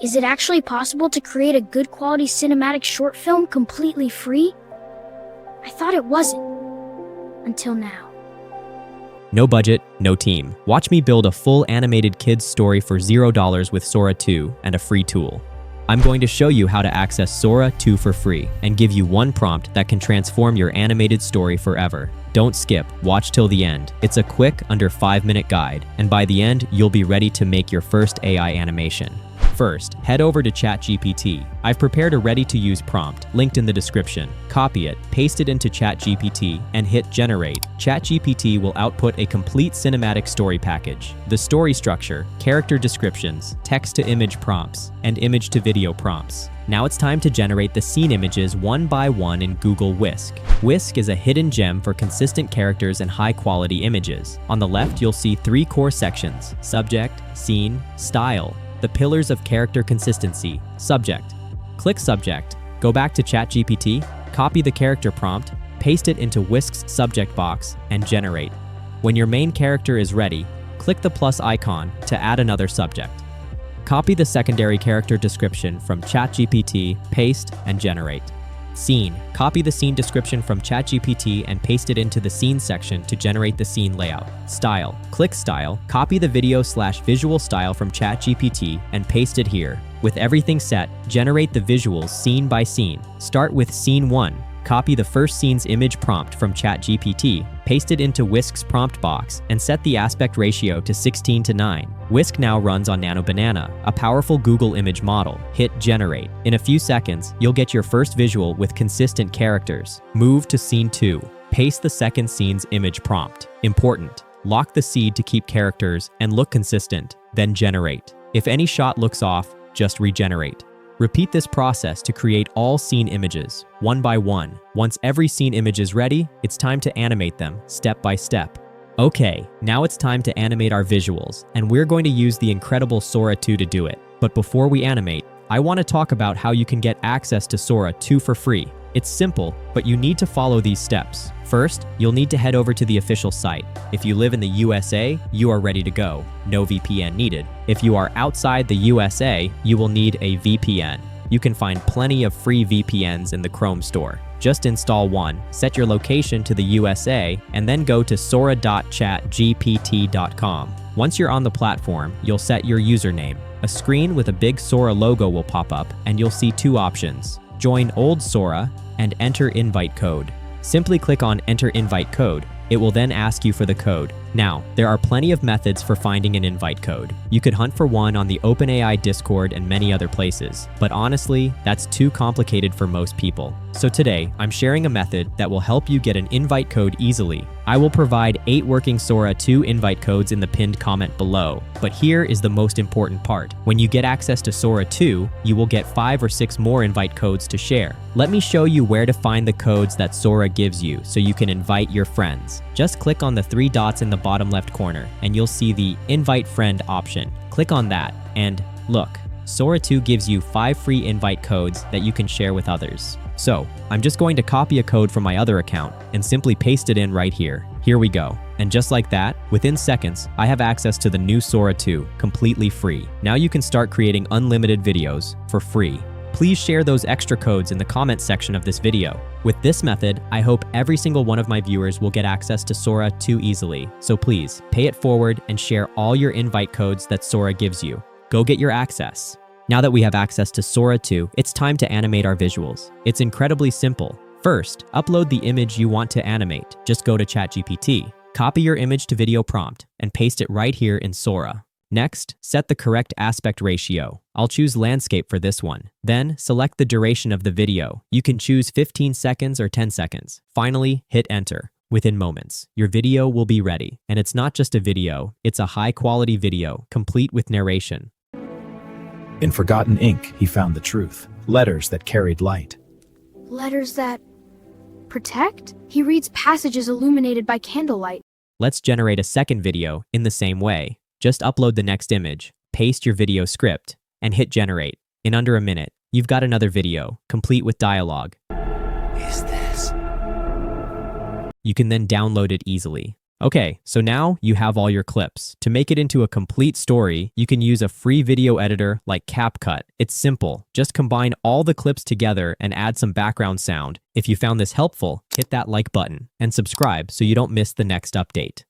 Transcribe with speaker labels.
Speaker 1: Is it actually possible to create a good quality cinematic short film completely free? I thought it wasn't. Until now.
Speaker 2: No budget, no team. Watch me build a full animated kids story for $0 with Sora 2 and a free tool. I'm going to show you how to access Sora 2 for free and give you one prompt that can transform your animated story forever. Don't skip, watch till the end. It's a quick, under 5-minute guide, and by the end, you'll be ready to make your first AI animation. First, head over to ChatGPT. I've prepared a ready-to-use prompt, linked in the description. Copy it, paste it into ChatGPT, and hit Generate. ChatGPT will output a complete cinematic story package. The story structure, character descriptions, text-to-image prompts, and image-to-video prompts. Now it's time to generate the scene images one by one in Google Whisk. Whisk is a hidden gem for consistent characters and high-quality images. On the left, you'll see 3 core sections: subject, scene, style. The pillars of character consistency. Subject. Click Subject. Go back to ChatGPT, copy the character prompt, paste it into Whisk's subject box, and generate. When your main character is ready, click the plus icon to add another subject. Copy the secondary character description from ChatGPT, paste, and generate. Scene. Copy the scene description from ChatGPT and paste it into the scene section to generate the scene layout. Style. Click Style, copy the video/visual style from ChatGPT and paste it here. With everything set, generate the visuals scene by scene. Start with Scene 1. Copy the first scene's image prompt from ChatGPT, paste it into Whisk's prompt box, and set the aspect ratio to 16:9. Whisk now runs on Nano Banana, a powerful Google image model. Hit Generate. In a few seconds, you'll get your first visual with consistent characters. Move to Scene 2. Paste the second scene's image prompt. Important. Lock the seed to keep characters and look consistent, then generate. If any shot looks off, just regenerate. Repeat this process to create all scene images, one by one. Once every scene image is ready, it's time to animate them, step by step. Okay, now it's time to animate our visuals, and we're going to use the incredible Sora 2 to do it. But before we animate, I want to talk about how you can get access to Sora 2 for free. It's simple, but you need to follow these steps. First, you'll need to head over to the official site. If you live in the USA, you are ready to go. No VPN needed. If you are outside the USA, you will need a VPN. You can find plenty of free VPNs in the Chrome store. Just install one, set your location to the USA, and then go to sora.chatgpt.com. Once you're on the platform, you'll set your username. A screen with a big Sora logo will pop up, and you'll see 2 options: Join Old Sora and Enter Invite Code. Simply click on Enter Invite Code. It will then ask you for the code. Now, there are plenty of methods for finding an invite code. You could hunt for one on the OpenAI Discord and many other places, but honestly, that's too complicated for most people. So today, I'm sharing a method that will help you get an invite code easily. I will provide 8 working Sora 2 invite codes in the pinned comment below. But here is the most important part. When you get access to Sora 2, you will get 5 or 6 more invite codes to share. Let me show you where to find the codes that Sora gives you so you can invite your friends. Just click on the 3 dots in the bottom left corner and you'll see the Invite Friend option. Click on that and look, Sora 2 gives you 5 free invite codes that you can share with others. So, I'm just going to copy a code from my other account and simply paste it in right here. Here we go. And just like that, within seconds, I have access to the new Sora 2, completely free. Now you can start creating unlimited videos for free. Please share those extra codes in the comment section of this video. With this method, I hope every single one of my viewers will get access to Sora 2 easily. So please, pay it forward and share all your invite codes that Sora gives you. Go get your access. Now that we have access to Sora 2, it's time to animate our visuals. It's incredibly simple. First, upload the image you want to animate. Just go to ChatGPT, copy your image to video prompt, and paste it right here in Sora. Next, set the correct aspect ratio. I'll choose landscape for this one. Then, select the duration of the video. You can choose 15 seconds or 10 seconds. Finally, hit enter. Within moments, your video will be ready. And it's not just a video, it's a high-quality video, complete with narration.
Speaker 3: In forgotten ink, he found the truth. Letters that carried light.
Speaker 1: Letters that protect? He reads passages illuminated by candlelight.
Speaker 2: Let's generate a second video in the same way. Just upload the next image, paste your video script, and hit generate. In under a minute, you've got another video, complete with dialogue.
Speaker 3: Is this?
Speaker 2: You can then download it easily. Okay, so now you have all your clips. To make it into a complete story, you can use a free video editor like CapCut. It's simple. Just combine all the clips together and add some background sound. If you found this helpful, hit that like button and subscribe so you don't miss the next update.